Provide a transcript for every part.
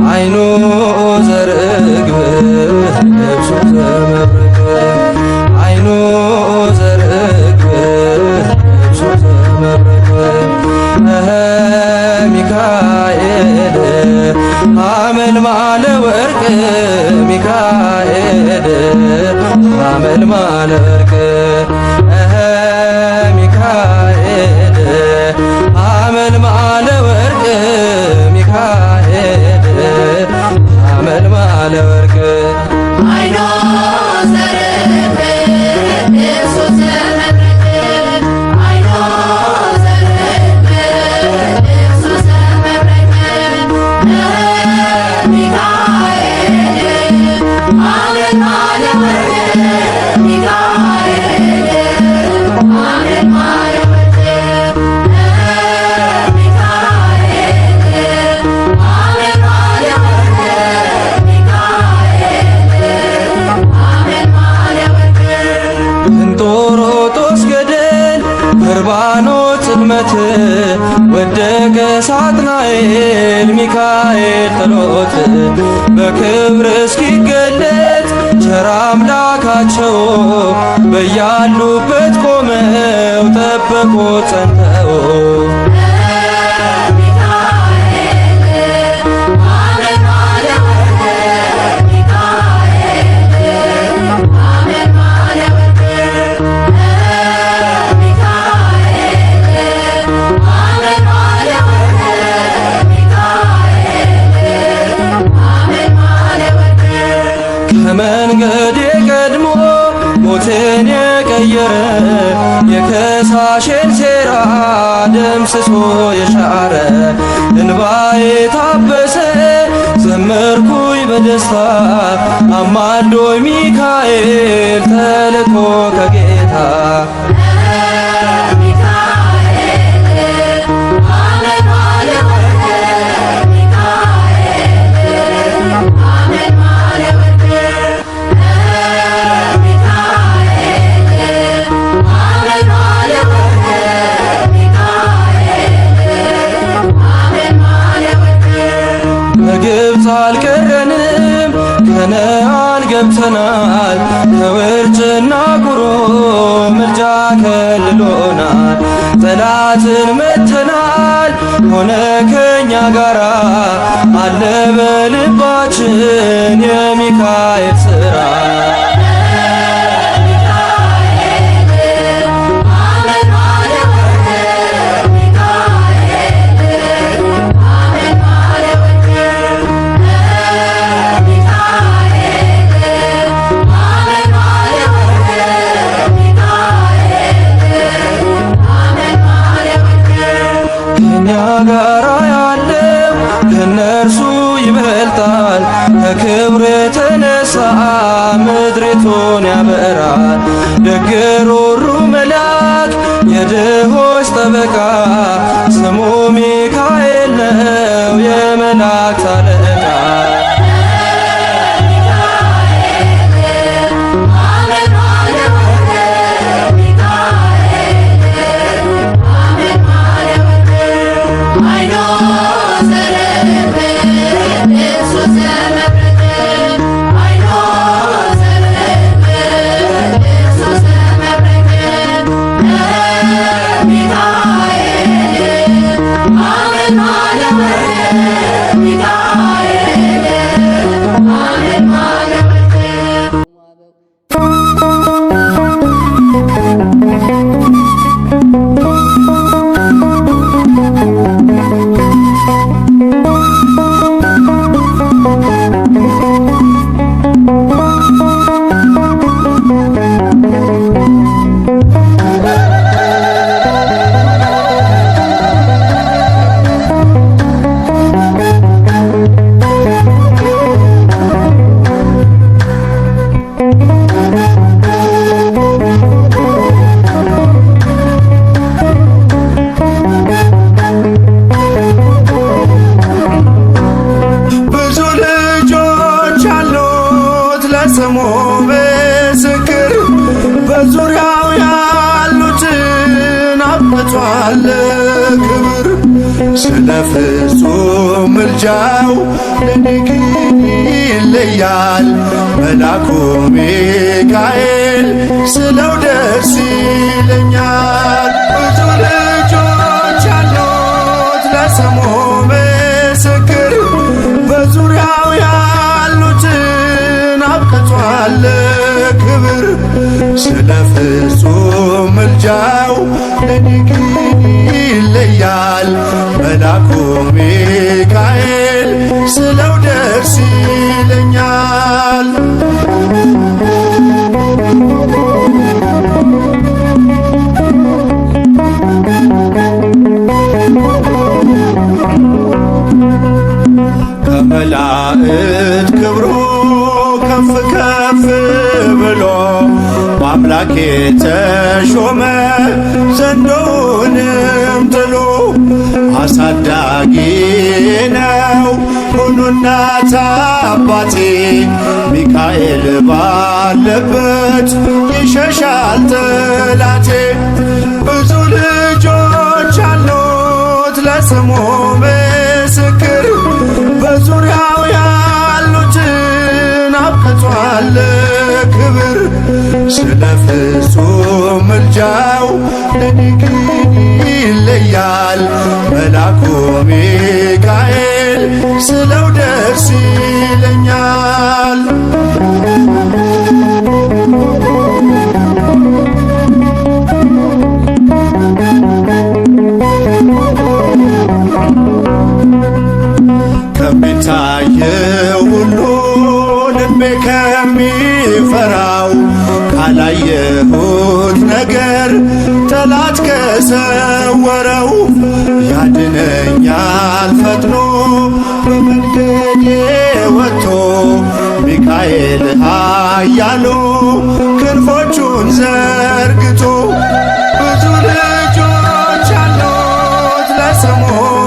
አይኑ ዘርግብ ልብሱ ዘመብረቅ አይኑ ዘርግብ ልብሱ ዘመብረቅ ሚካኤል ሐመልማለ ወርቅ ሚካኤል ሐመልማለ ወርቅ ሚካኤል ሐመልማለ ወርቅ ሚካኤል ሐመልማለ ወርቅ አይኖ ዘርግብ ልብሱ ዘመብረቅ አይኖ ዘርግብ ልብሱ ዘመብረቅ ሚካኤል ሐመልማለ ወርቅ ሚካኤል ሐመልማለ ወርቅ እንጦሮጦስ ገደል በርባኖስ ጽልመት ወደቀ ሳጥናኤል ሚካኤል ጥሎት በክብር እስኪገለጥ ቸር አምላካቸው በያሉበት ቆመው ጠበቁት ጸንተው ከመንገዴ ቀድሞ ሞትን የቀየረ የከሳሽን ሴራ ደምስሶ የሻረ እንባዬ ታበሰ ዘመርኩኝ በደስታ አማልዶኝ ሚካኤል ተልኮ ከጌታ በግብፅ አልቀረንም ከነዓን ገብተናል ከውርጭና ቁሮ ምልጃ ከልሎናል ጠላትን መተናል ሆነ ከኛ ጋራ አለ በልባችን የሚካኤል ሥራ ከኛ ጋራ ያለው ከነርሱ ይበልጣል ከክብር የተነሳ ምድሪቱን ያበራል ደግ ሩሩ መልአክ የድሆች ጠበቃ ስሙ ሚካኤል ነው የመላእክት አለቃ በዙሪያው ያሉትን አብቅቷል ክብር። ስለ ፍጹም ምልጃው ለኔ ግን ይለያል መልአኩ ሚካኤል ስለው ደስ ይለኛል። ብዙ ልጆች አሉት ለስሙ ምስክር በዙሪያው ያሉትን አብቅቷል ክብር። ስለ ፍጹም ምልጃው ለኔ ግን ይለያል መልአኩ ሚካኤል ስለው ደስ ይለኛል። ከመላእክት ክብሩ ከፍ ከፍ ብሎ በአምላክ የተሾመ ዘንዶውንም ጥሎ አሳዳጊ ነው ሁኑ እናት አባቴ ሚካኤል ባለበት ይሸሻል ጠላቴ። ብዙ ልጆች አሉት ለስሙ ምስክር በዙሪያው ያሉትን አብቅቷል ክብር። ስለ ፍጹም ምልጃው ለኔ ግን ይለያል መልአኩ ሚካኤል ስለው ደስ ይለኛል። ከሚታየው ሁሉ ልቤ ከሚፈራው ካላየሁት ነገር ጠላት ከሰወረው ያድነኛል ፈጥኖ በመንገዴ ወጥቶ ሚካኤል ኃያሉ ክንፎቹን ዘርግቶ። ብዙ ልጆች አሉት ለስሙ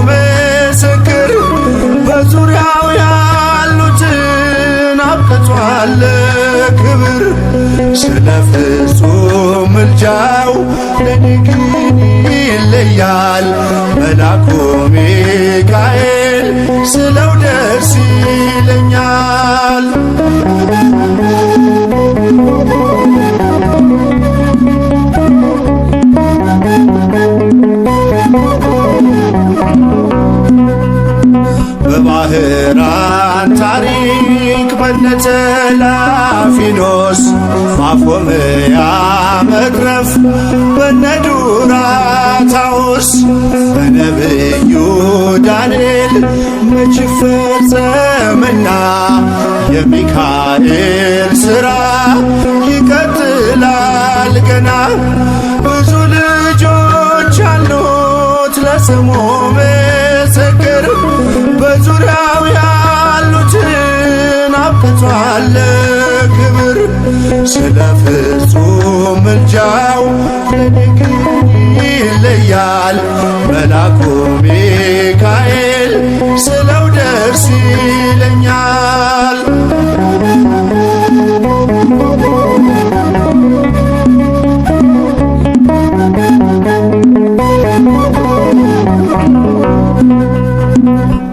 ምስክር በዙሪያው ያሉትን አብቅቷል ክብር። ስለ ፍጹም ምልጃው ለኔ ግን ይለያል መልአኩ ሚካኤል ስለው ደስ ይለኛል። በባህራን ታሪክ በነተላፊኖስ ማፎምያ መትረፍ በነዱራታውስ በነብዩ ዳንኤል መች ፈጸምና የሚካኤል ሥራ ይቀጥላል ገና። ብዙ ልጆች አሉት ለስሙ ምስክር በዙሪያው ያሉትን አብቅቷል ክብር። ስለ ፍጹም ምልጃው ለኔ ግን ይለያል መልአኩ ሚካኤል ስለው ደስ ይለኛል።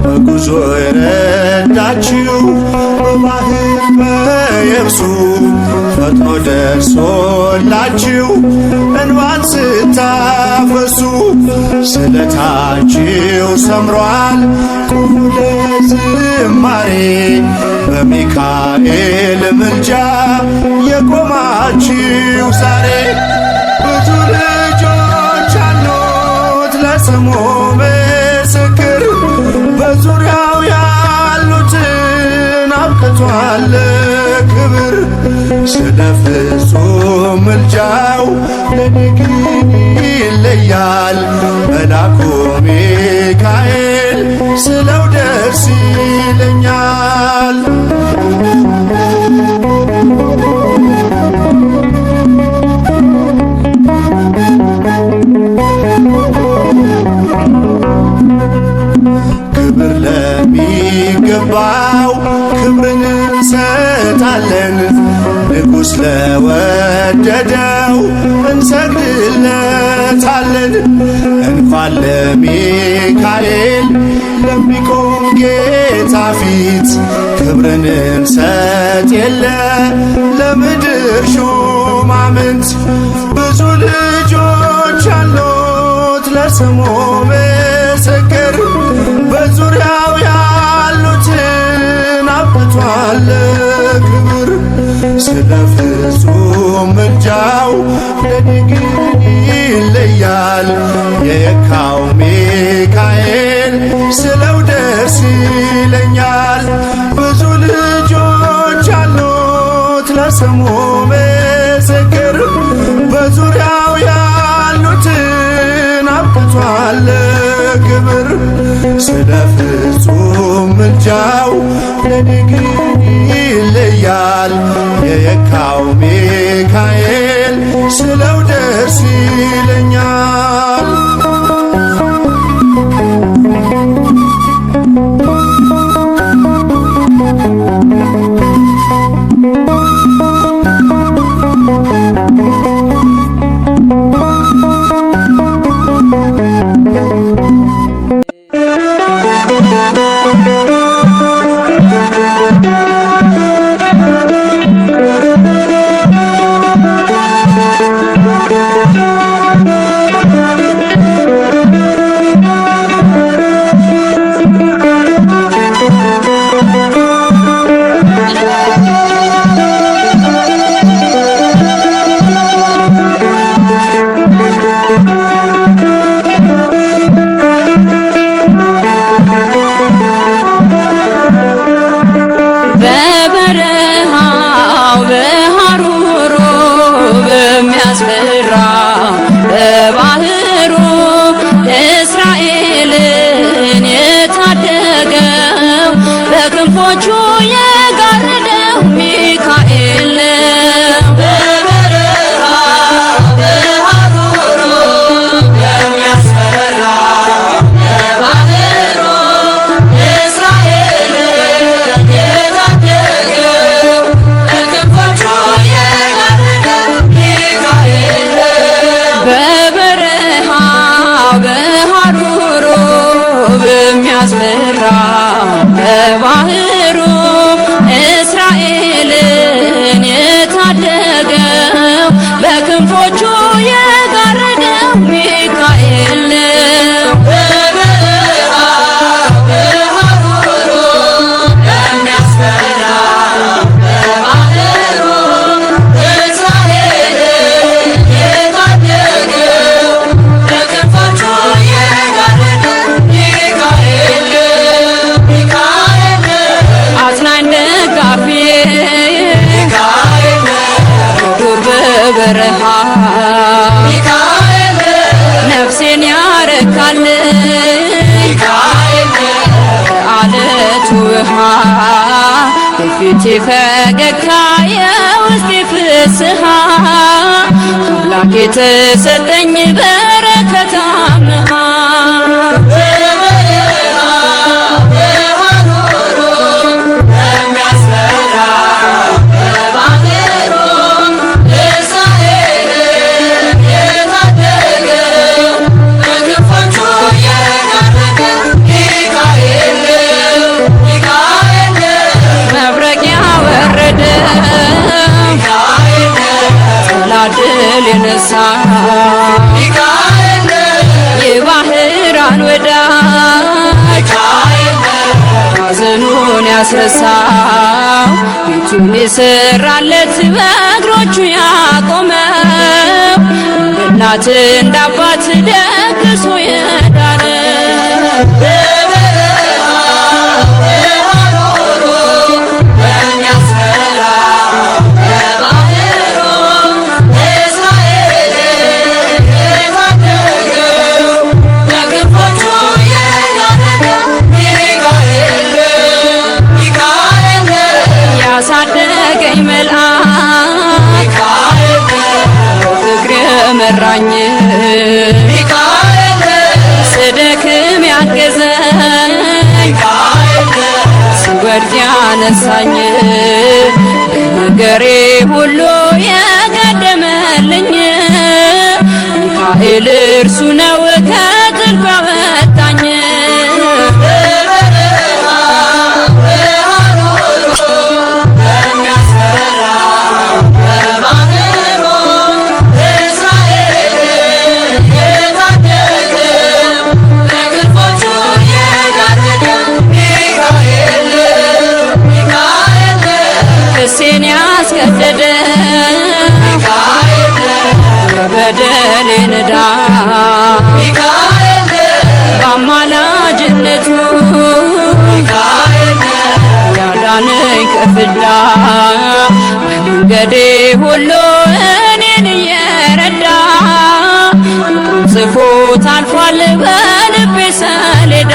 በጉዞ የረዳችው በባህር በየብሱ ፈጥኖ ደርሶላችሁ እንባን ስታፈሱ ስለታችሁ ሰምሯል ቁሙ ለዝማሬ በሚካኤል ምልጃ የቆማችሁ ዛሬ። ብዙ ልጆች አሉት ለስሙ ምስክር በዙሪያው ያሉትን አብቅቷል ክብር። ስለ ፍጹም ምልጃው ለኔ ግን ይለያል መልአኩ ሚካኤል ስለው ደስ ይለኛል። ክብር ለሚገባው ክብርን እንሰጣለን፣ ንጉሥ ለወደደው እንሰግድለታለን። እንኳን ለሚካኤል ለሚቆም ጌታ ፊት ክብርን እንሰጥ የለ ለምድር ሹማምንት ብዙ ልጆች አሉት ለስሙ ምስክር በዙሪያው ያሉትን አብቅቷል ክብር ስለ ፍጹም ምልጃው ለኔ ግን ይለያል የካው ሚካኤል ስለው ደስ ይለኛል። ብዙ ልጆች አሉት ለስሙ ምስክር በዙሪያው ያሉትን አብቅቷል ክብር ስለ ፍጹም ምልጃው ለኔ ግን ይለያል የካው ሚካኤል ስለው ደስ ይለኛል። ክንፎቹ የጋረደው ሚካኤል በበረሃ በሐሩሩ የሚያስፈራ በባህሩ እስራኤልን የታደገው በክንፎቹ የጋረደው ሚካኤል በበረሃ በሐሩሩ በሚያስፈራ ባህሩ እስራኤልን የታደገው በክንፎቹ የጋረደው ሚካኤል በበረሃ በሐሩሩ የሚያስፈራ በባህሩ እስራኤልን የታደገው በክንፎቹ የጋረደው ሚካኤል ዱር በበረሃ ነፍሴን ያረካል አለቱ ውሃ በፊቴ ፈገግታ የውስጤ ፍስሃ አምላክ የተሰጠኝ በረከት አምሃ ድል የነሳ የባህራን ወዳጅ ሐዘኑን ያስረሳው ቤቱን የሰራለት በእግሮቹ ያቆመው እንደ እናት እንደ አባት ደግሶ የዳነ ያሳደገኝ መልአክ ፍቅር መራኝ ስደክም ያገዘኝ ስወድቅ ያነሳኝ በነገሬ ሁሉ የቀደመልኝ ሚካኤል እርሱ ነው ከጥልቁ ያወጣኝ። ክሴን ያስገደደ በበደሌን ዕዳ በአማላጅነቱ ያዳነኝ ከፍዳ በመንገዴ ሁሉ እኔን እየረዳ ፍቅሩን ጽፎት አልፏል በልቤ ሰሌዳ።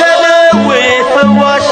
ከደዌ ፈዋሽ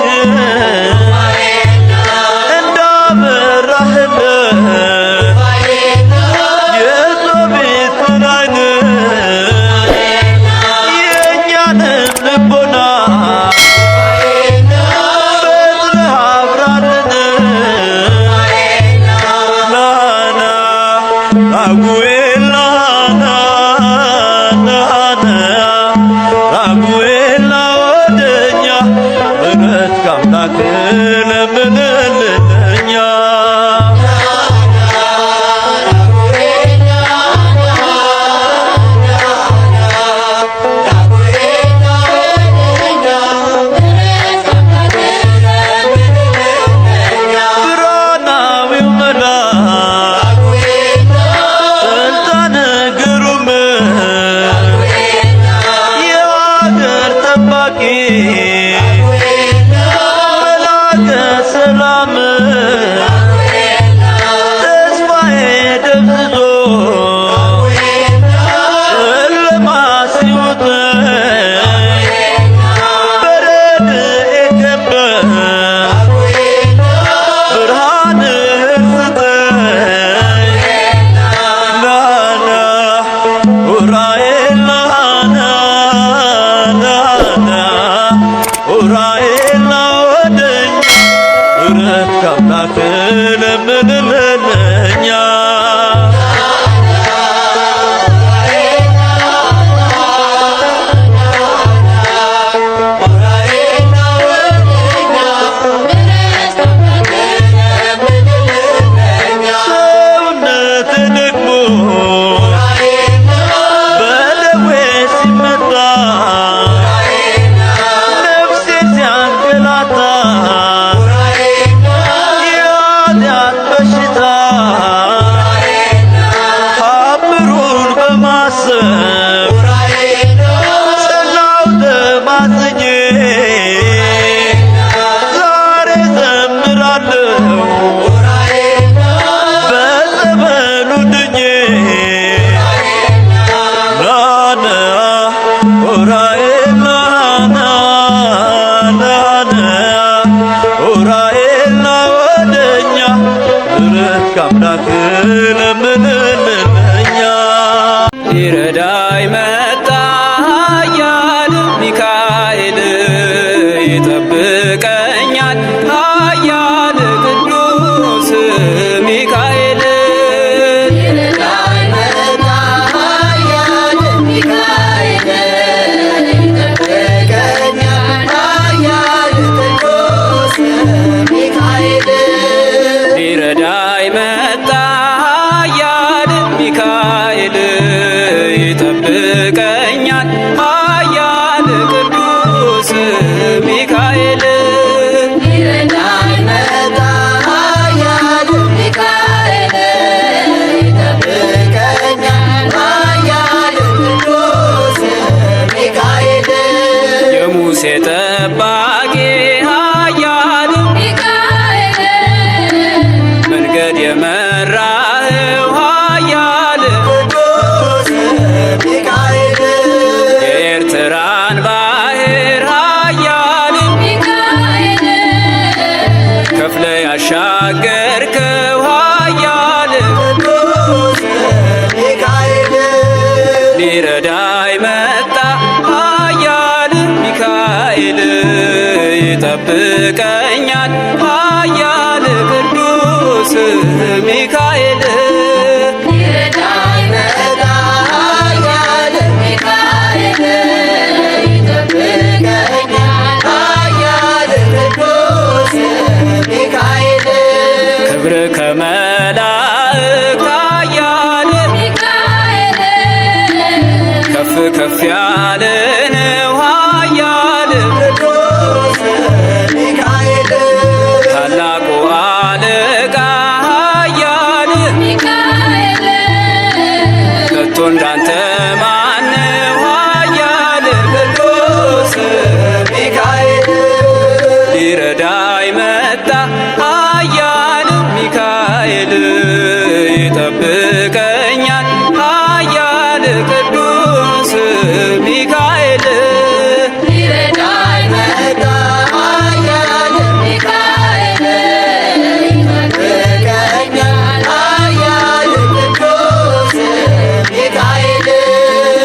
ጠባቂ መላከ ሰላም ተስፋዬ ደብዝዞ ጨለማ ሲውጠኝ በረድኤት ከበህ ብርሃንህን ስጠኝ ናና ዑራኤል ናና ዑራኤል ና ወደኛ ምሕረት ከአምላክህ ለምንልን እኛ ሰውነትህ ደግሞ በደዌ ሲመታ ነፍሴ ሲያንገላታ የኃጢአት በሽታ ታምሩን በማሰብ ጸናሁ ተማጽኜ ዛሬ ዘምራለሁ በጸበሉ ድኜ ናና ዑራኤል ናና ዑራኤል ና ወደኛ ምሕረት ከአምላክህ ለምንልን እኛ ሊረዳኝ መጣ ኃያል ሚካኤል ይጠብቀኛል ኃያል ቅዱስ ሚካኤል ሊረዳኝ መጣ ኃያል ሚካኤል ይጠብቀኛል ኃያል ቅዱስ ሚካኤል የሙሴ ጠባቂ ኃያል መንገድ የመራኸው ኃያል የኤርትራን ባህር ኃያል ከፍለ ያሻገርከው ኃያል ሊረዳኝ መጣ ኃያል ሚካኤል ይጠብቀኛል ኃያል ቅዱስ ሚካኤል ክብር ከመላእክት ኃያል ከፍ ከፍ ያለ ነው ኃያል ታላቁ አለቃ ኃያል ከቶ እንዳንተ ማነው ኃያል ቅዱስ ሚካኤል ሊረዳኝ መጣ ኃያል ሚካኤል ይጠብቀኛል ኃያል ቅዱስ ሚካኤል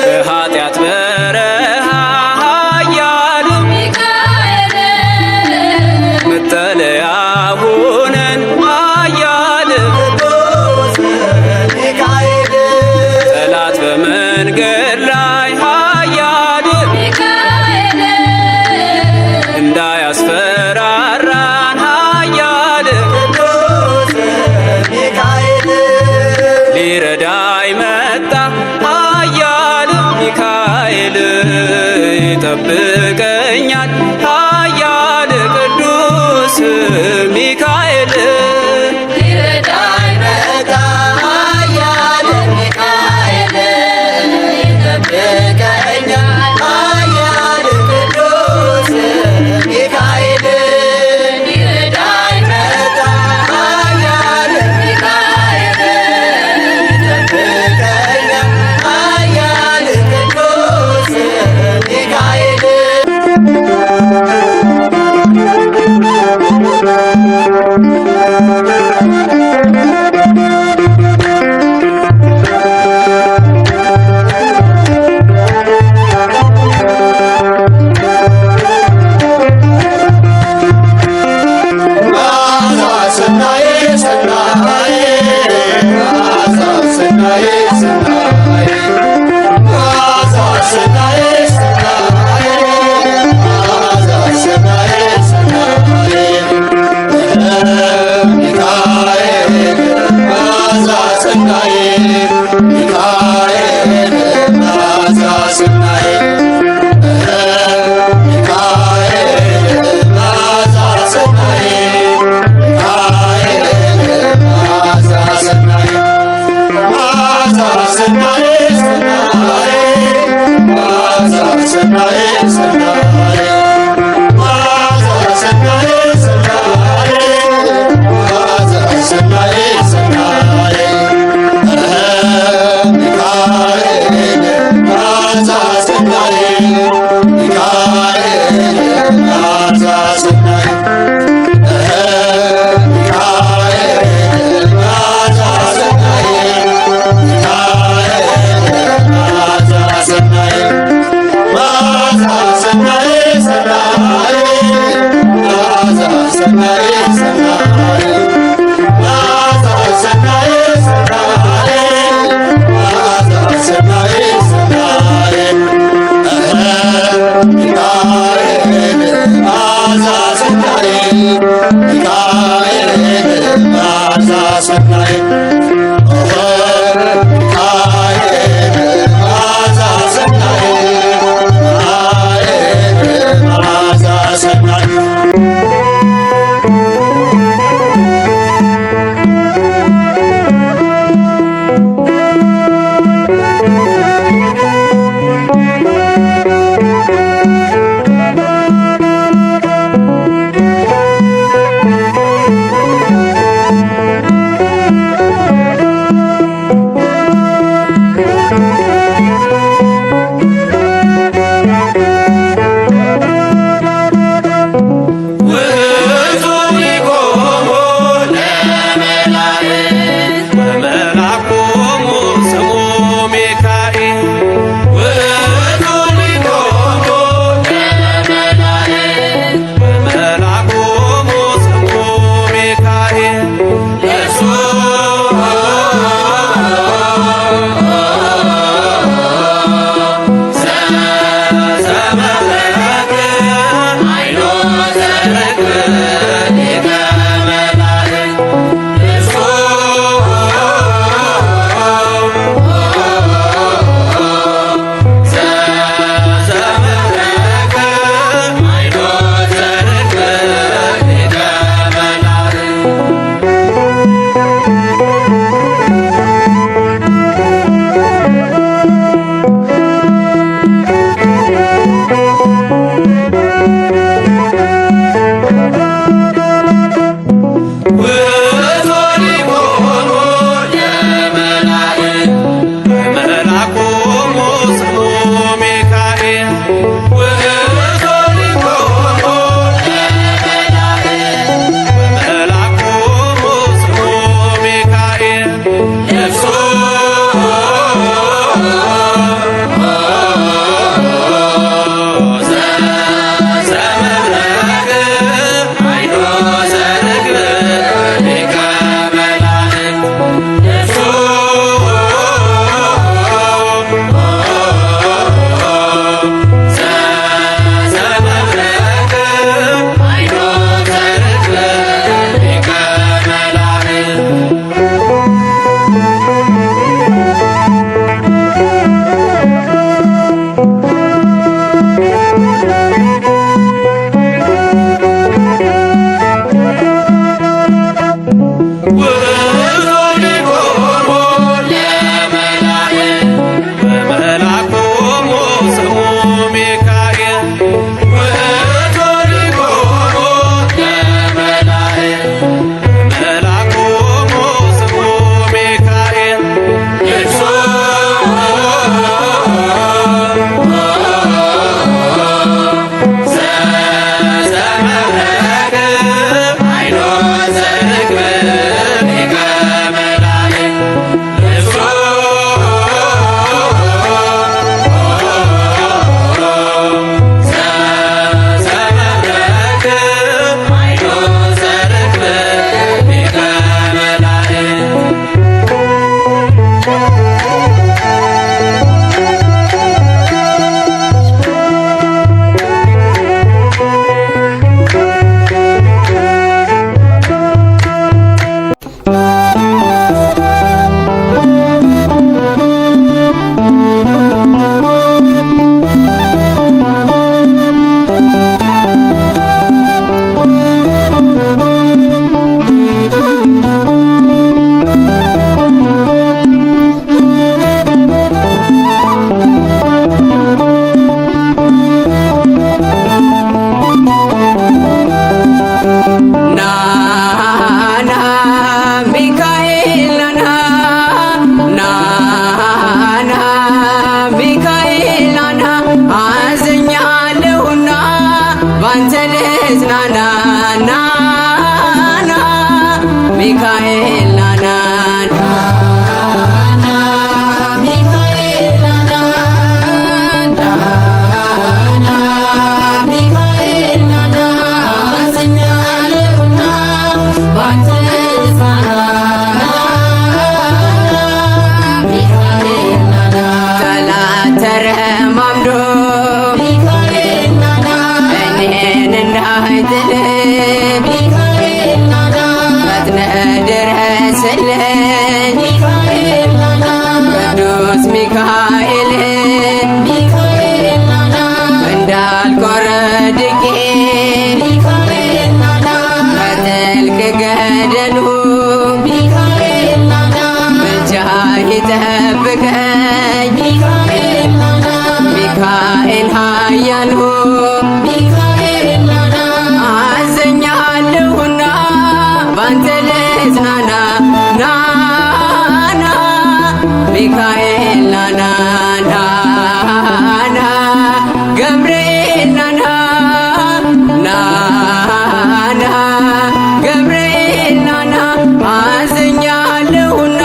በኃጢአት በረሃ ኃያል መጠለያ ሁነን ኃያል ጠላት በመንገድ ላይ ኃያል እንዳያስፈራራን ኃያል ሊረዳኝ መጣ ኃያል ሚካኤል ይጠብቀኛል ኃያል ቅዱስ ሚካኤል ይጠብቀኛል ኃያል ቅዱስ ወድቆ ወድቄ ከጥልቅ ገደሉ ምልጃህ ይጠብቀኝ ሚካኤል ኃያሉ አዝኛለሁና ባንተ ልጽናና ናና ሚካኤል ናና ናና ገብርኤል ናና ናና ገብርኤል ናና አዝኛለሁና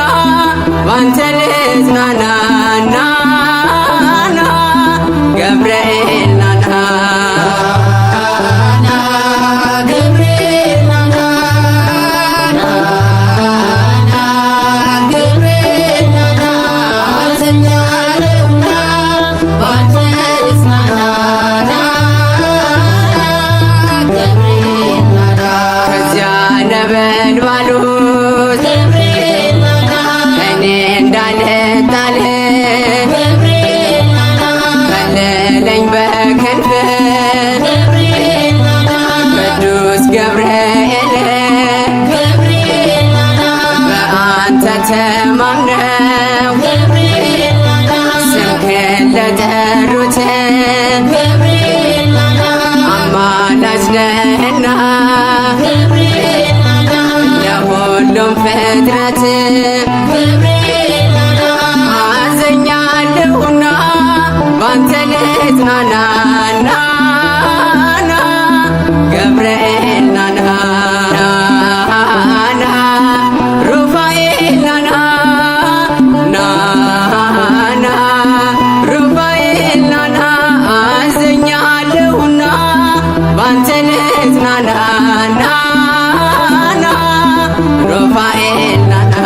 ባንተ ልጽናና ናና ገብርኤል ናና ነበልባሉት እኔ እንዳልጣል ከለለኝ በክንፍ ቅዱስ ገብርኤል በአንተ ተማምነው ስምህን ለጠሩት አማላጅ ነህና ለሁሉም ፍጥረት አዝኛለሁና ባንተ ልጽናና ናና ገብርኤል ናና ናና ሩፋኤል ናና ናና ሩፋኤል ናና አዝኛለሁና ባንተ ልጽናና ናና ሩፋኤል ናና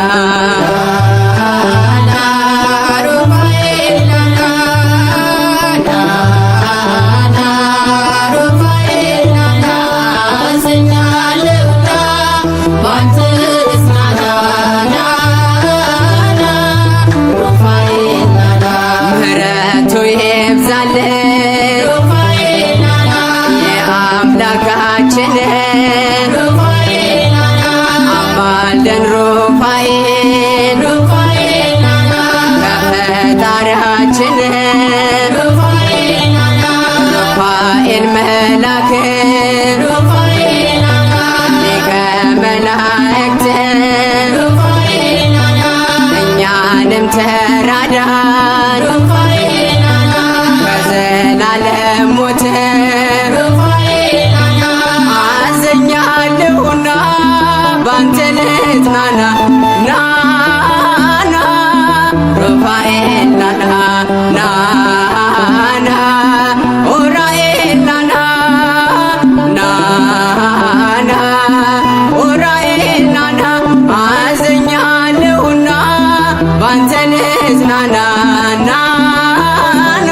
ምህረቱ ይብዛልን የአምላካችን አማልደን ሩፋኤል ከፈጣሪያችን ሩፋኤል መላክ ሊቀ መላእክት እኛንም ተራዳን ከዘላለም ሞት አዝኛለሁና ባንተ ልጽናና ናና ሩፋኤል ናና ናና ኡራኤል ናና ናና ኡራኤል ናና አዝኛለሁና ባንተ ልጽናና ናና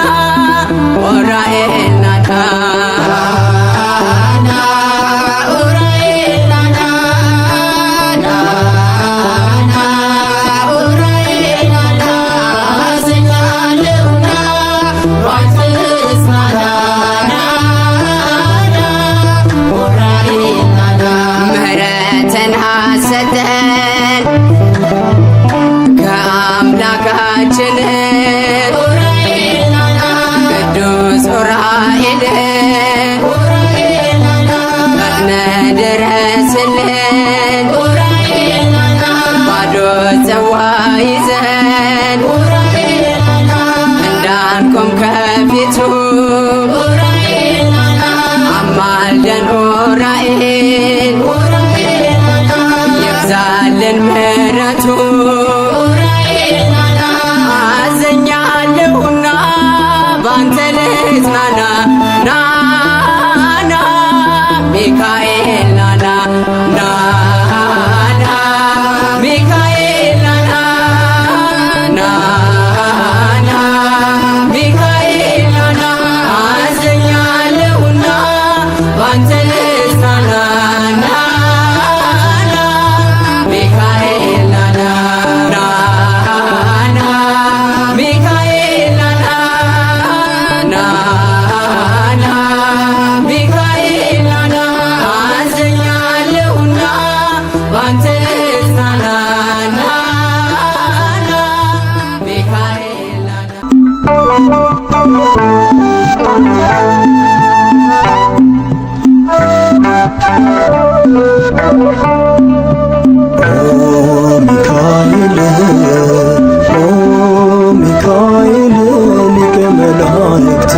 ኡራኤል ናና ምህረትን ሐሰተን ከአምላካችን ቅዱስ ኡራኤል ፈጥነ ድረስልን ባዶ ጽዋ ይዘን እንዳንቆም ከፊቱ አማልደን ኡራኤል ይብዛልን ምህረቱ አዝኛለሁና ባንተ ልጽናና ናና ሚካኤል ናና ናና ሚካኤል ናና ሚካኤል ሚካኤል ሊቀ መላእክት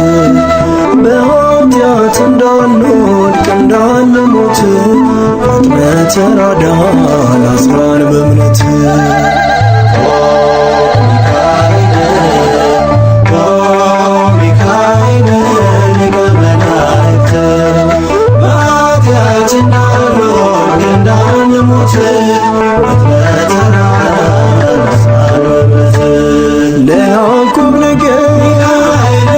በኃጢአት እንዳንወድቅ እንዳንሞት ፈጥነህ ተራዳን አጽናን በእምነት ሚካኤል ሊቀ መላእክት በኃጢአት እንዳንወድቅ እንዳንሞት ፈጥነህ ተራዳን አጽናን በእምነት ለያዕቆብ ነገድ ሚካኤል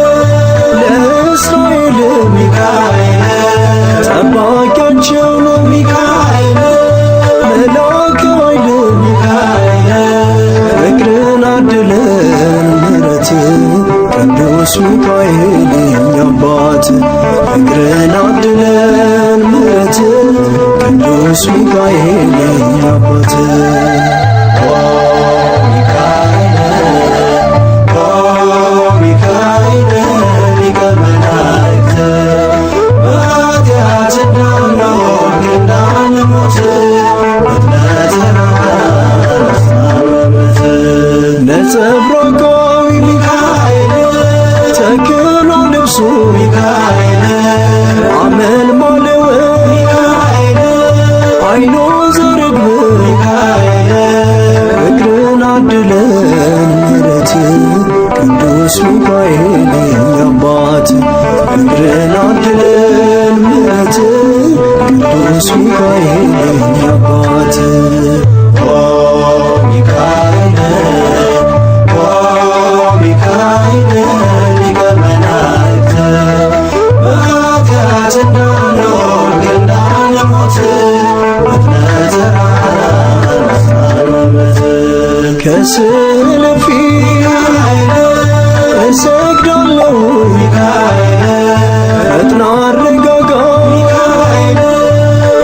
ለእስራኤል ሚካኤል ጠባቂያቸው ነው ሚካኤል መልአከ ኃይል ሚካኤል ፍቅርን አድለን ምሕረት ቅዱስ ሚካኤል የኛ አባት ፍቅርን አድለን ምሕረት ቅዱስ ሚካኤል የኛ አባት ሚካኤል ሊቀ መላእክት በኃጢአት እንዳንወድቅ እንዳንሞት ፈጥነህ ተራዳን አጽናን በእምነት ነጸብራቃዊ ሚካኤል ተክህኖ ልብሱ ሚካኤል አመልማለ ሚካኤል አይኖ ዘርግብ ሚካኤል ፍቅርን አድለን ምሕረት ቅዱስ ሚካኤል የኛ አባት ፍቅርን አድለን ምሕረት ቅዱስ ሚካኤል የኛ አባት ሚካኤል ሚካኤል ሊቀ መላእክት በኃጢአት እንዳንወድቅ እንዳንሞት ፈጥነህ ተራዳን አጽናን በእምነት ከስዕል ፊት እሰግዳለሁ ሚካኤል ፈጥና አረጋጋ ሚካኤል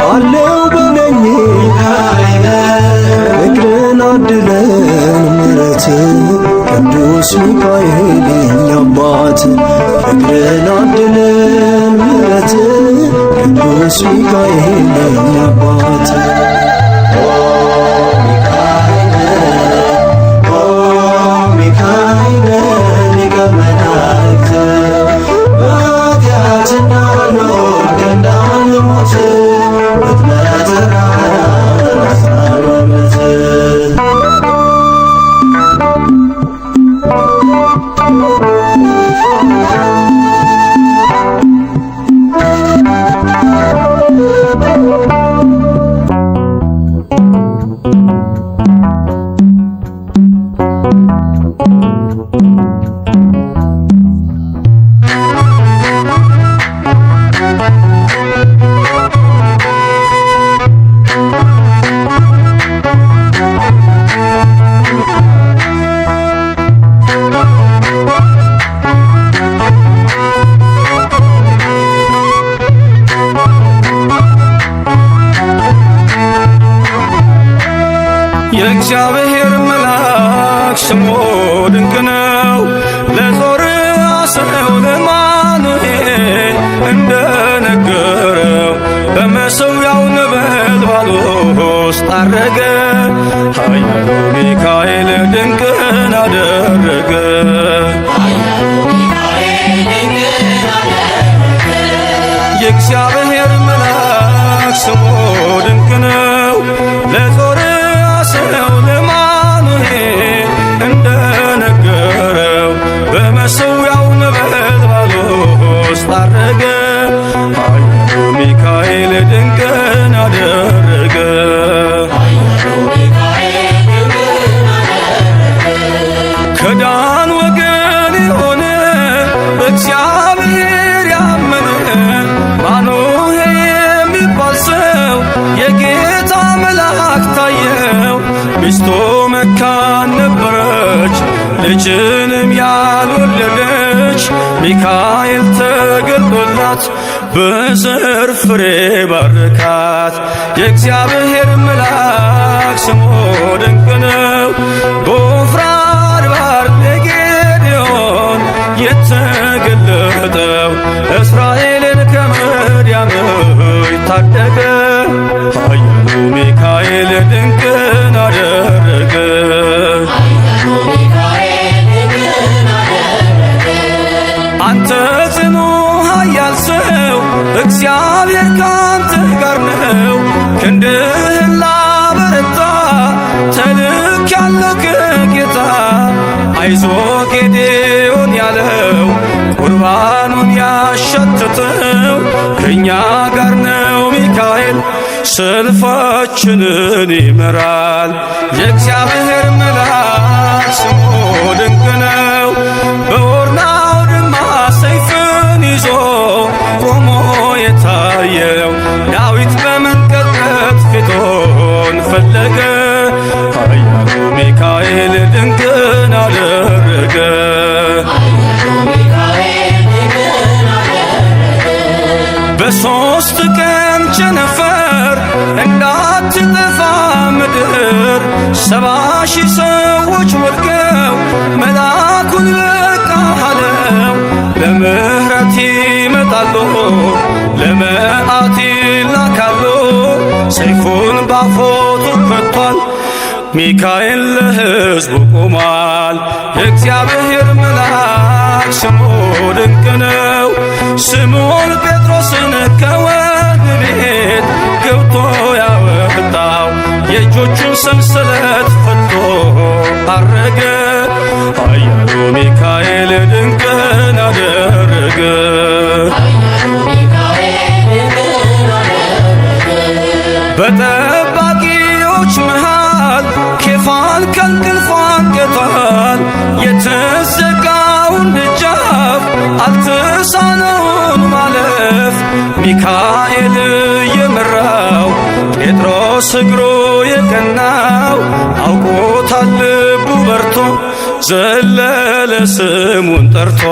አለው በለኝ ሚካኤል ፍቅርን አድለን ምሕረት ቅዱስ ሚካኤል የኛ አባት ፍቅርን አድለን ምሕረት ቅዱስ ሚካኤል የኛ አባት ሚካኤል ሊቀ መላእክት በኃጢአት እንዳንወድቅ እንዳንሞት ፈጥነህ ተራዳን አጽናን በእምነት የእግዚአብሔር መልአክ ስሙ ድንቅ ነው። ለዞርዓ ሰው ለማኑኤል እንደነገረው በመሠዊያው ነበልባል ውስጥ አረገ። ኃያሉ ሚካኤል ድንቅን አደረገ። የእግዚአብሔር መልአክ ስሙ ድንቅ ነው። ለዞርዓ ሰው ለማኑኤል እንደነገረው በመሠዊያው ነበልባል ውስጥ አረገ። ኃያሉ ሚካኤል ድንቅን አደረገ። ከዳን ወገን የሆነ በእግዚአብሔር ያመነ ማኑሄ የሚባል ሰው የጌታ መልአክ ታየው። ሚስቱ መካን ነበረች፣ ልጅንም ያልወለደች። ሚካኤል ተገልጦላት በዘር ፍሬ ባረካት። የእግዚአብሔር መልአክ ስሙ ድንቅ ነው። በዖፍራ አድባር ለጌዴዎን የተገለጠው እስራኤልን ከምድያም ታደገ። እግዚአብሔር ካንተ ጋር ነው፣ ክንድህን ላበረታ ተልኬአለሁ ከጌታ። አይዞ ጌዴዎን ያለው ቁርባኑን ያሸተተው ከእኛ ጋር ነው ሚካኤል ሰልፋችንን ይመራል። የእግዚአብሔር መልአክ ስሙ ድንቅ ነው። በኦርናው ድማ ሰይፍን ይዞ ቆሞ የታየው ዳዊት በመንቀጥቀጥ ፊቱን ፈለገ። ኃያሉ ሚካኤል ድንቅን አደረገ። በሦስት ቀን ቸነፈር እንዳትጠፋ ምድር 70,000 ሰዎች ወድቀው መልአኩን በቃ አለው። ለምሕረት ይመጣሉ፣ ለመዓት ይላካሉ። ሰይፉን ባፎቱ ከቷል፣ ሚካኤል ለሕዝቡ ቆሟል። የእግዚአብሔር መልአክ ስሙ ድንቅ ነው። ስምዖን ጴጥሮስን ከወህኒ ቤት ገብቶ ያወጣው የእጆቹን ሰንሰለት ፈቶ አረገ። ኃያሉ ሚካኤል ድንቅን አደረገ። በጠባቂዎች መሃል ኬፋን ከእንቅልፉ አንቅቷል። የተዘጋውን ደጃፍ አልተሳነውን ማለፍ ሚካኤል የመራው ጴጥሮስ እግሩ የቀናው አውቆታል ልቡ በርቶ ዘለለ ስሙን ጠርቶ።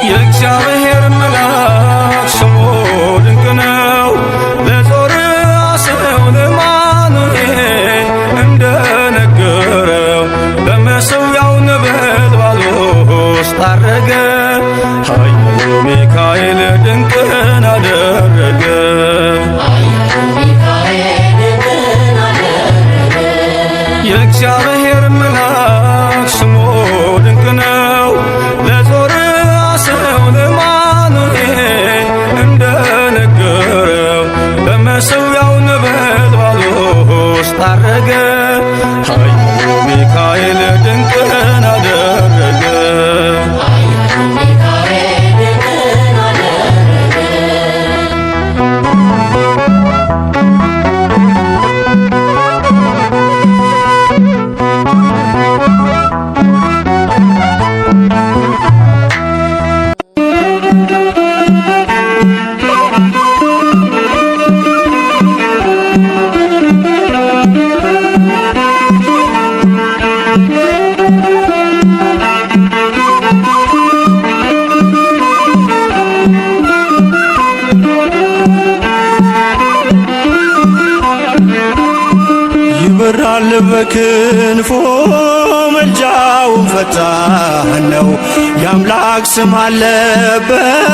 የእግዚአብሔር መልአክ ስሙ ድንቅ ነው። ለዞርዓ ሰው ለማኑኤል እንደነገረው በመሠዊያው ነበልባል ውስጥ አረገ። ኃያሉ ሚካኤል ድንቅን አደረገ። የእግዚአብሔር መልአክ ስሙ ድንቅ ነው። ለዞርዓ ሰው ለማኑኤል እንደነገረው በመሠዊያው ነበልባል ውስጥ አረገ። ኃያሉ ሚካኤል ድንቅን አደረገ። ይበራል በክንፎ መልጃውን ፈጣን ነው። የአምላክ ስም አለበት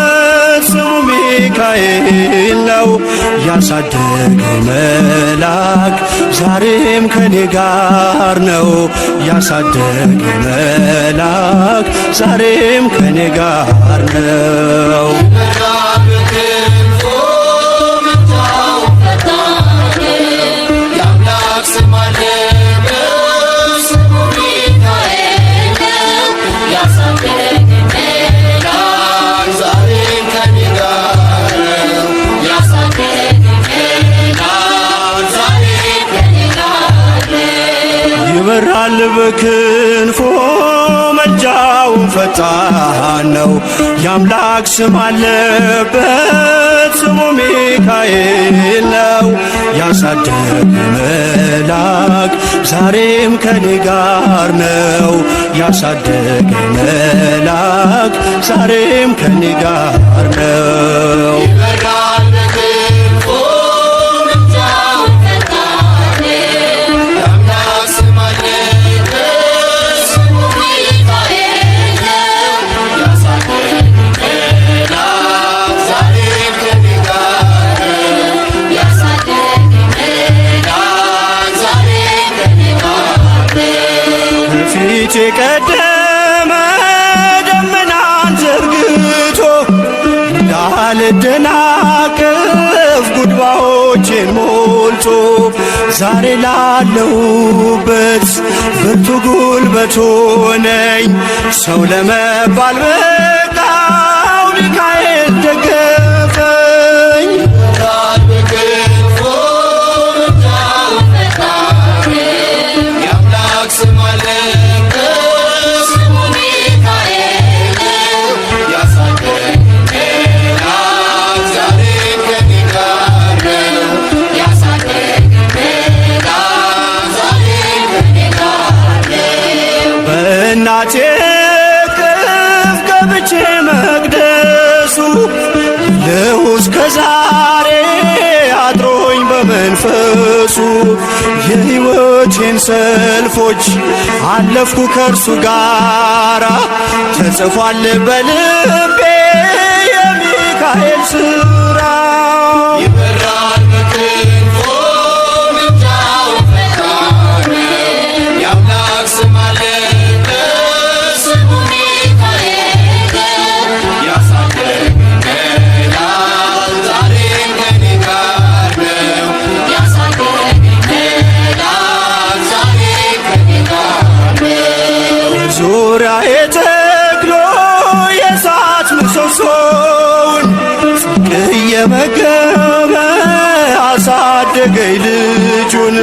ስሙ ሚካኤል ነው። ያሳደገኝ መልአክ ዛሬም ከኔ ጋር ነው። ያሳደገኝ መልአክ ዛሬም ከኔ ጋር ነው። ይበራል በክንፎ መልጃውን ፈጣን ነው። የአምላክ ስም አለበት ስሙ ሚካኤል ነው። ያሳደገኝ መልአክ ዛሬም ከኔ ጋር ነው። ያሳደገኝ መልአክ ዛሬም ከኔ ጋር ነው። ፊት የቀደመ ደመናን ዘርግቶ እንዳልደናቀፍ እጥፍ ጉድባዎቼን ሞልቶ ዛሬ ላለሁበት ብርቱ ጉልበት ሆነኝ። ሰው ለመባል በቃው ሚካኤል ደገፈኝ። በእናቴ እቅፍ ገብቼ መቅደሱ ለሁ እስከ ዛሬ አድሮኝ በመንፈሱ የሕይወቴን ሰልፎች አለፍኩ ከእርሱ ጋራ ተጽፏል በልቤ የሚካኤል ሥራ። ይበራል በክንፎ ምልጃው ፈጣሪ የአምላክ ስም አለበት ስሙ ሚካኤል ያሳደገኛል ዛሬም ከኔ ጋር ነው ያሳደገኛል ዛሬም ከኔ ጋር ነው። ዙሪያዬ ተክሎ የእሳት ምሰሶውን እየመገበ አሳደገኝ ልጁን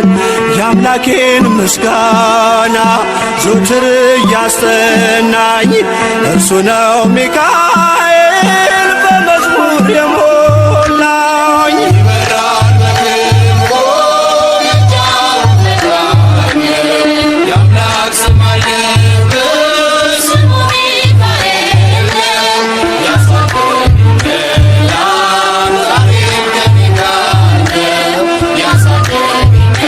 የአምላኬን ምስጋና ዘወትር እያስጠናኝ እርሱ ነው ሚካኤል በመዝሙር የሞላኝ። ይበራል በክንፎ ምልጃው ፈጣሪ የአምላክ ስም አለበት ስሙ ሚካኤል ያሳደገኛል ዛሬም ከኔ ጋር ነው ያሳደገኛል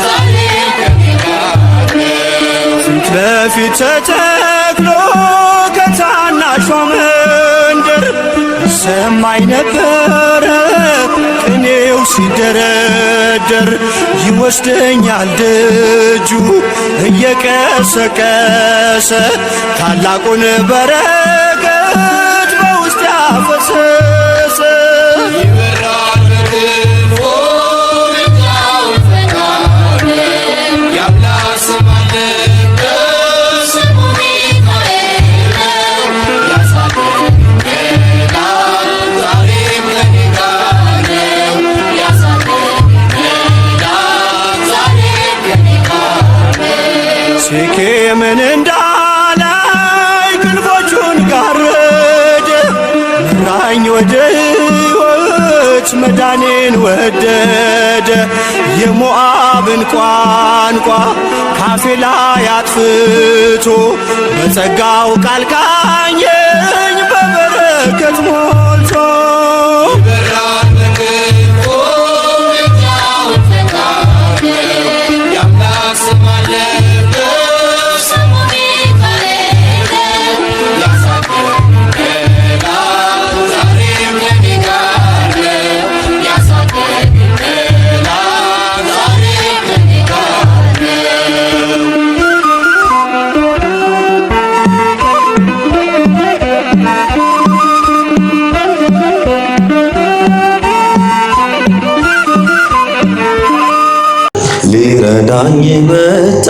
ዛሬም ከኔ ጋር ነው። ፊት ለፊት ተተክሎ ከታናሿ መንደር ሰማይ ነበረ ቅኔው ሲደረደር ይወስደኛል ደጁ እየቀሰቀሰ ታላቁን በረከት በውስጥ ያፈሰሰ። ይበራል በክንፎ ምልጃው ፈጣሪ የአምላክ ስም አለበት ስሙ ሚካኤል ያሳደገኛል ዛሬም ከኔ ጋር ነው ያሳደገኛል ዛሬም ከኔ ጋር ነው። ሴኬምን እንዳላይ ክንፎቹን ጋረደ መራኝ ወደ ሕይወት መዳኔን ወደደ። የሞዓብን ቋንቋ ካፌ ላይ አጥፍቶ በጸጋው ቃል ቃኘኝ በበረከት ሞልቶ። ይበራል በክንፎ ምልጃው ፈጣሪ የአምላክ ስም አለበት ስሙ ሚካኤል ያሳደገኛል ዛሬም ከኔ ጋር ነው ያሳደገኛል ዛሬም ከኔ ጋር ነው። ሊረዳኝ መጣ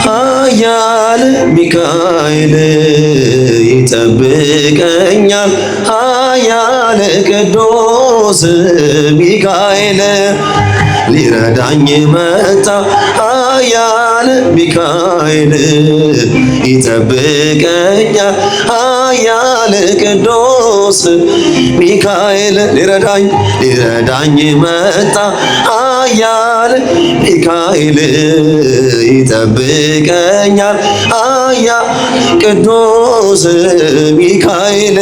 ኃያል ሚካኤል ይጠብቀኛል ኃያል ቅዱስ ሚካኤል ሊረዳኝ መጣ ኃያል ሚካኤል ይጠብቀኛል ኃያል ቅዱስ ሚካኤል ሊረዳኝ መጣ ኃያል ሚካኤል ይጠብቀኛል ኃያል ቅዱስ ሚካኤል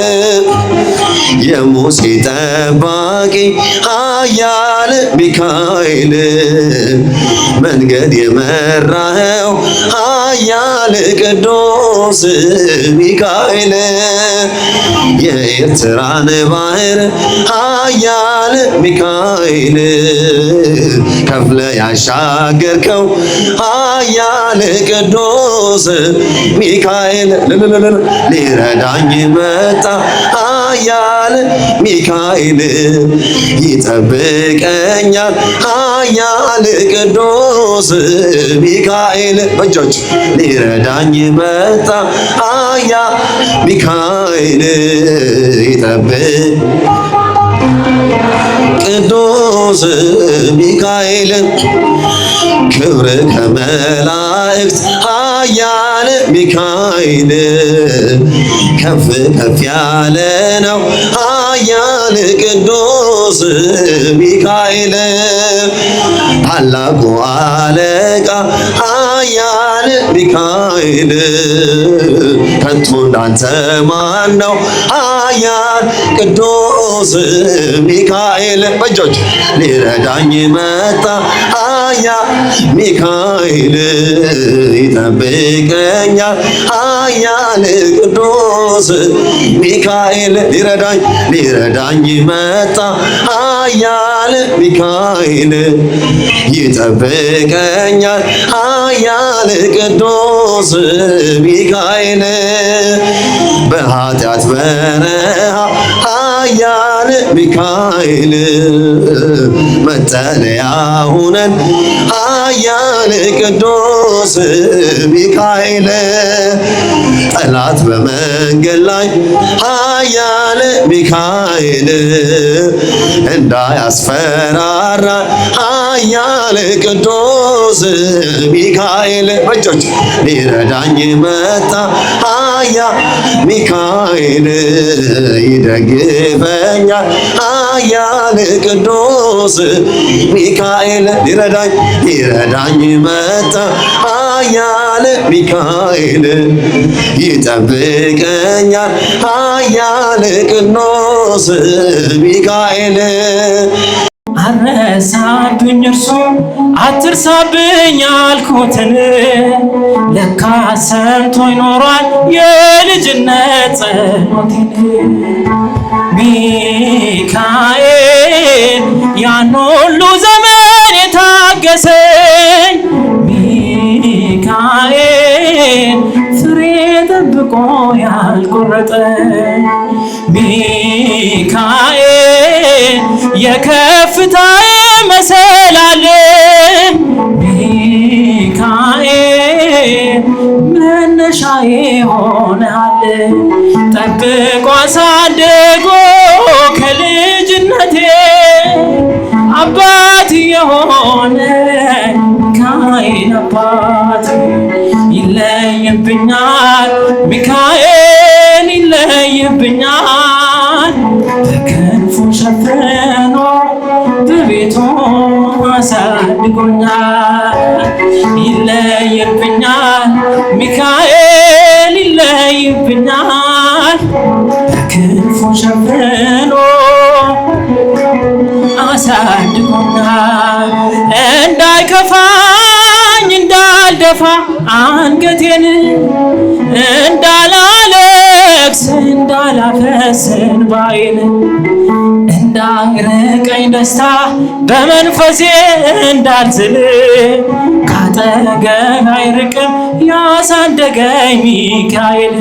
የሙሴ ጠባቂ ኃያል ሚካኤል መንገድ የመራኸው ኃያል ቅዱስ ሚካኤል የኤርትራን ባህር ኃያል ሚካኤል ከፍለ ያሻገርከው ኃያል ቅዱስ ሚካኤል ሊረዳኝ መጣ ኃያል ሚካኤል ይጠብቀኛል ኃያል ቅዱስ ሚካኤል በእጆች ሊረዳኝ መጣ ኃያል ሚካኤል ይጠብቅ ቅዱስ ሚካኤል ክብር ከመላእክት ኃያል ሚካኤል ከፍ ከፍ ያለ ነው ኃያል ቅዱስ ሚካኤል ታላቁ አለቃ ኃያል ሚካኤል ከቶ እንዳንተ ማን ነው ኃያል ቅዱስ ሚካኤል በእጆች ሊረዳኝ መጣ ኃያል ሚካኤል ይጠብቀኛል ኃያል ቅዱስ ሚካኤል ሊረዳኝ መጣ ኃያል ሚካኤል ይጠብቀኛል ኃያል ቅዱስ ሚካኤል በኃጢአት በረሃ ኃያል ሚካኤል መጠለያ ሁነን ኃያል ቅዱስ ሚካኤል ጠላት በመንገድ ላይ ኃያል ሚካኤል እንዳያስፈራራ ኃያል ቅዱስ ሚካኤል በእጆች ሊረዳኝ መጣ ኃያል ሚካኤል ይደግፈኛል ኃያል ቅዱስ ሚካኤል ሊረዳኝ መጣ ኃያል ሚካኤል ይጠብቀኛል ኃያል ቅዱስ ሚካኤል አረሳብኝ እርሱ አትርሳብኝ አልኩትን ለካ ሰምቶ ይኖሯል የልጅነት ጸሎቴን ሚካኤል ያን ሁሉ ዘመን የታገሰኝ ሚካኤል ፍሬ ጠብቆ ያልቆረጠኝ ሚካኤል የከፍታዬ መሰላል ሚካኤል መነሻዬ ሆነሃል ጠብቆ አሳድጎ ከልጅነቴ አባት የሆነ ሚካኤል አባት ይለይብኛል ሚካኤል ይለይብኛል በክንፉ ሸፍኖ በቤቱ አሳድጎኛል ይለይብኛል ሚካኤል ይለይብኛል በክንፉ ሸፍኖ አሳድጎኛል እንዳይከፋኝ እንዳልደፋ አንገቴን እንዳላለቅስ እንዳላፈስ እንባዬን እንዳይርቀኝ ደስታ በመንፈሴ እንዳልዝል ካጠገብ አይርቅም ያሳደገኝ ሚካኤል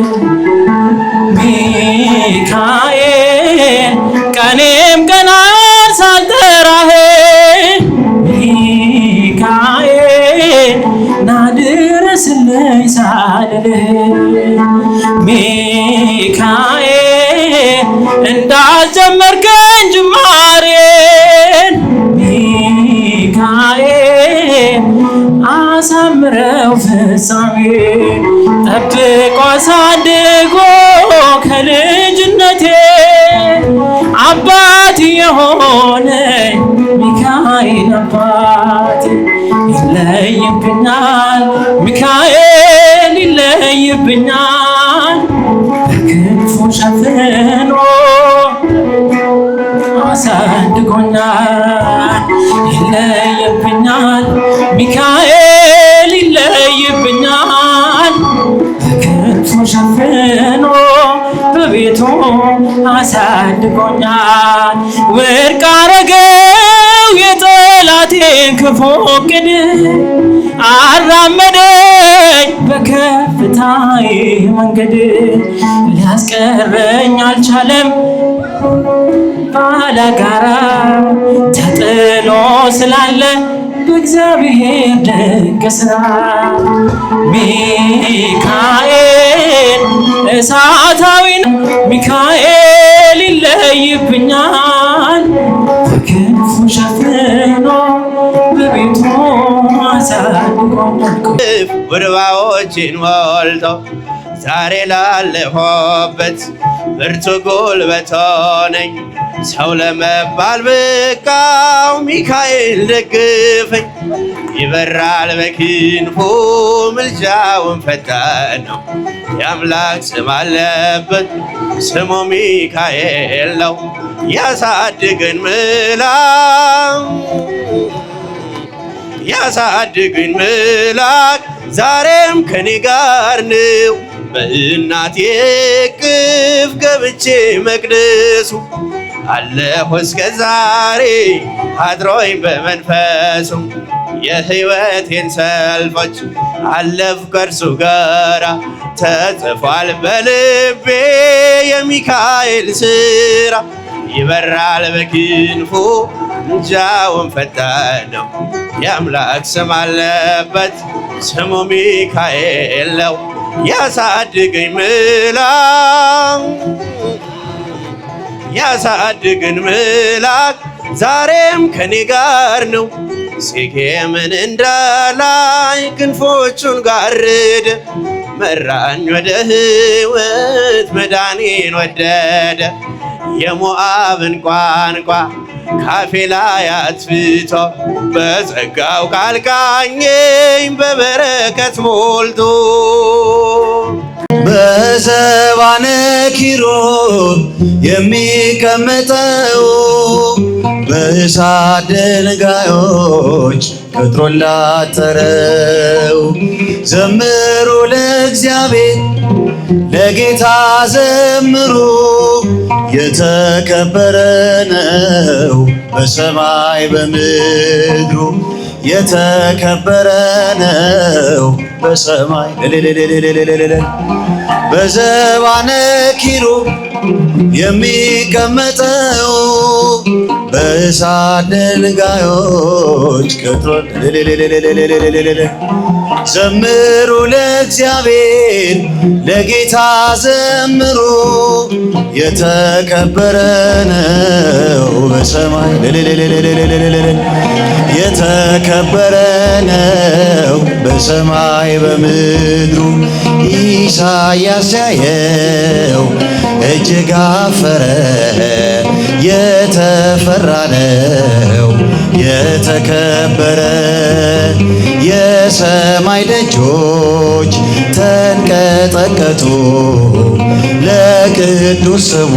ሚካኤል ቀኔም ቀና ሳልጠራህ ሚካኤል ናድረስልኝ ሳልልህ ሚካኤል እንዳልጀመርከኝ ጅማሬን ሚካኤል አሳምረው ፍጻሜ ጠብቆ አሳድጎ ከልጅነቴ አባት የሆነኝ ሚካኤል አባት ይለይብኛል ሚካኤል ይለይብኛል በክንፉ ሸፍኖ አሳድጎኛል ይለይብኛል ሚካኤል ይለይብኛል በክንፉ ሸፍኖ በቤቱ አሳድጎኛል ወርቅ አረገው የጠላቴን ክፉ ዕቅድ አራመደኝ አሳደገኝ በከፍታዬ መንገድ ሊያስቀረኝ አልቻለም። ባላጋራ ተጥሎ ስላለ በእግዚአብሔር ድንቅ ሥራ ሚካኤል እሳታዊ ነው። ሚካኤል ይለይብኛል በክንፉ ሸፍኖ በቤቱ አሳድጎ ውርባዎችን ሞልቶ ዛሬ ላለሁበት ብርቱ ጉልበት ሆነኝ። ሰው ለመባል በቃው ሚካኤል ደግፈኝ። ይበራል በክንፉ ምልጃውን ፈጣን ነው። የአምላክ ስም አለበት ስሙ ሚካኤል ነው። ያሳድገን ምላክ ዛሬም ከኔ ጋር ነው። በእናቴ እቅፍ ገብቼ መቅደሱ አለሁ እስከ ዛሬ አድሮኝ በመንፈሱ። የሕይወቴን ሰልፎች አለፍኩ ከእርሱ ጋራ ተጽፏል በልቤ የሚካኤል ሥራ። ይበራል በክንፉ ምልጃውን ፈጣን ነው። የአምላክ ስም አለበት ስሙ ሚካኤል ነው። ያሳድገን ምላክ ዛሬም ከኔ ጋር ነው። ሴኬምን እንዳላይ ክንፎቹን ጋረደ። መራኝ ወደ ሕይወት መዳኔን ወደደ። የሞዓብን ቋንቋ ካፌ ላይ አጥፍቶ በጸጋው ቃል ቃኘኝ በበረከት ሞልቶ። በዘባነ ኪሩብ የሚቀመጠው በእሳት ድንጋዮች ቅጥሩን ላጠረው ዘምሩ ለእግዚአብሔር ለጌታ ዘምሩ። የተከበረ ነው በሰማይ በምድሩ የተከበረ ነው በሰማይ በዘባነ ኪሩብ የሚቀመጠው በእሳት ድንጋዮች ቅጥሩን ዘምሩ ለእግዚአብሔር ለጌታ ዘምሩ። የተከበረ ነው በሰማይ የተከበረ ነው በሰማይ በምድሩ። ኢሳያስ ያየው እጅግ አፈረ የተፈራ ነው የተከበረ። የሰማይ ደጆች ተንቀጠቀጡ ለቅዱስ ስሙ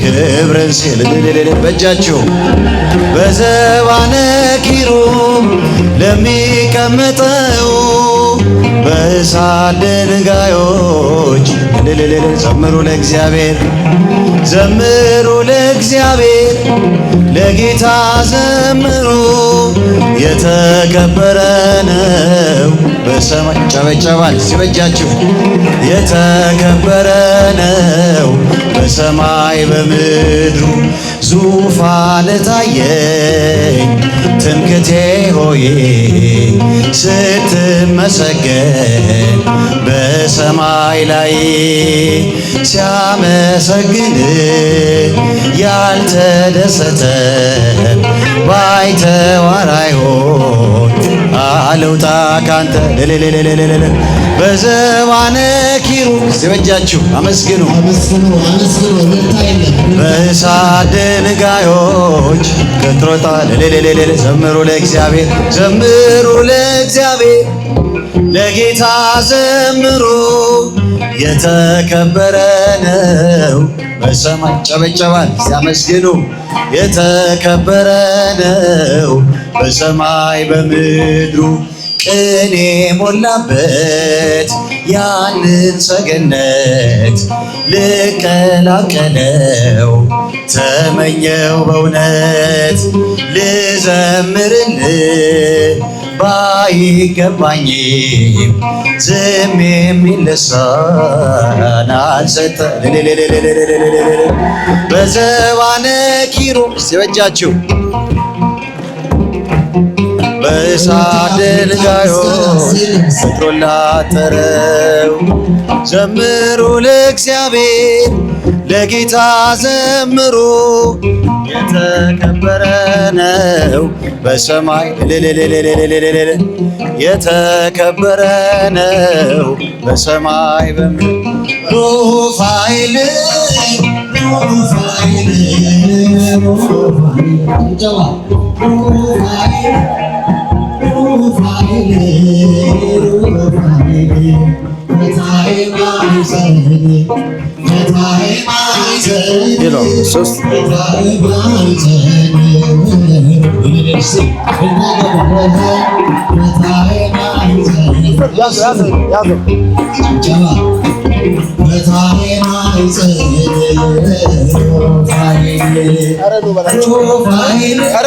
ክብርን ሲል በእጃችሁ በዘባነ ኪሩብ ለሚቀመጠው በእሳት ድንጋዮች ዘምሩ ለእግዚአብሔር ዘምሩ ለእግዚአብሔር ለጌታ ዘምሩ። የተከበረ ነው በሰማይ ጨበጨባል ሲበጃችሁ የተከበረ ነው በሰማይ በምድሩ። ዙፋን ታየኝ ትምክቴ ሆይ ስትመሰገን በሰማይ ላይ ሲያመሰግን ያልተደሰተ ባይተዋር አይሆን አልውጣ ካንተ በዘባነ ኪሩብ ሲበጃችሁ አመስግኑ በእሳት ድንጋዮች ቅጥሮታል ዘምሩ ለእግዚአብሔር ዘምሩ ለእግዚአብሔር ለጌታ ዘምሩ። የተከበረ ነው በሰማይ ጨበጨባል ሲያመስግኑ የተከበረ ነው በሰማይ በምድሩ። ቅኔ ሞላበት ያንን ሰገነት ልቀላቀለው ተመኘው በእውነት ልዘምርልህ ባይገባኝም ዝም የሚል ልሳን አልሰጠ በዘባነ ኪሮ ሲበጃችሁ በእሳት ድንጋዮች ፍጥሩን ላጠረው ዘምሩ ለእግዚአብሔር ለጌታ ዘምሩ የተከበረ ነው በሰማይ የተከበረ ነው በሰማይ በምድር ሩፋኤል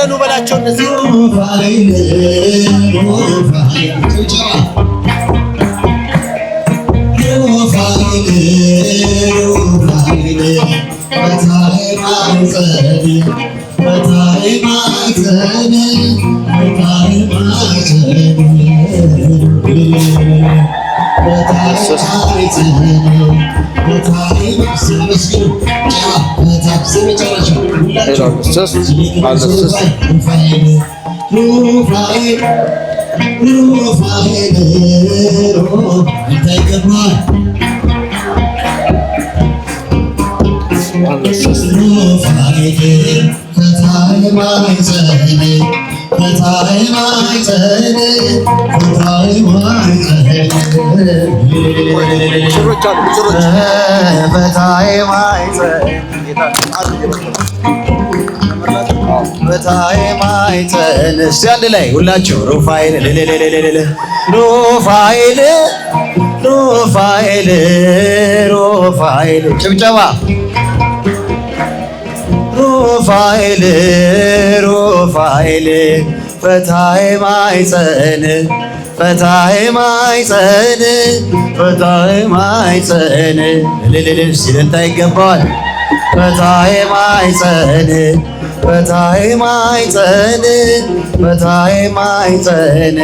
ኑ በላቸው እነዚህ በታይ ማይፀን እስቲ አንድ ላይ ሁላችሁ ሩፋኤል ሩፋኤል ሩፋኤል ሩፋኤል ጭብጨባ ሩፋኤል ሩፋኤል ፈታይ ማይፀን ፈታይ ማይፀን ፈታይ ማይፀን ሲለንታ ይገባዋል ፈታይ ማይፀን ፈታይ ማይፀን ፈታይ ማይፀን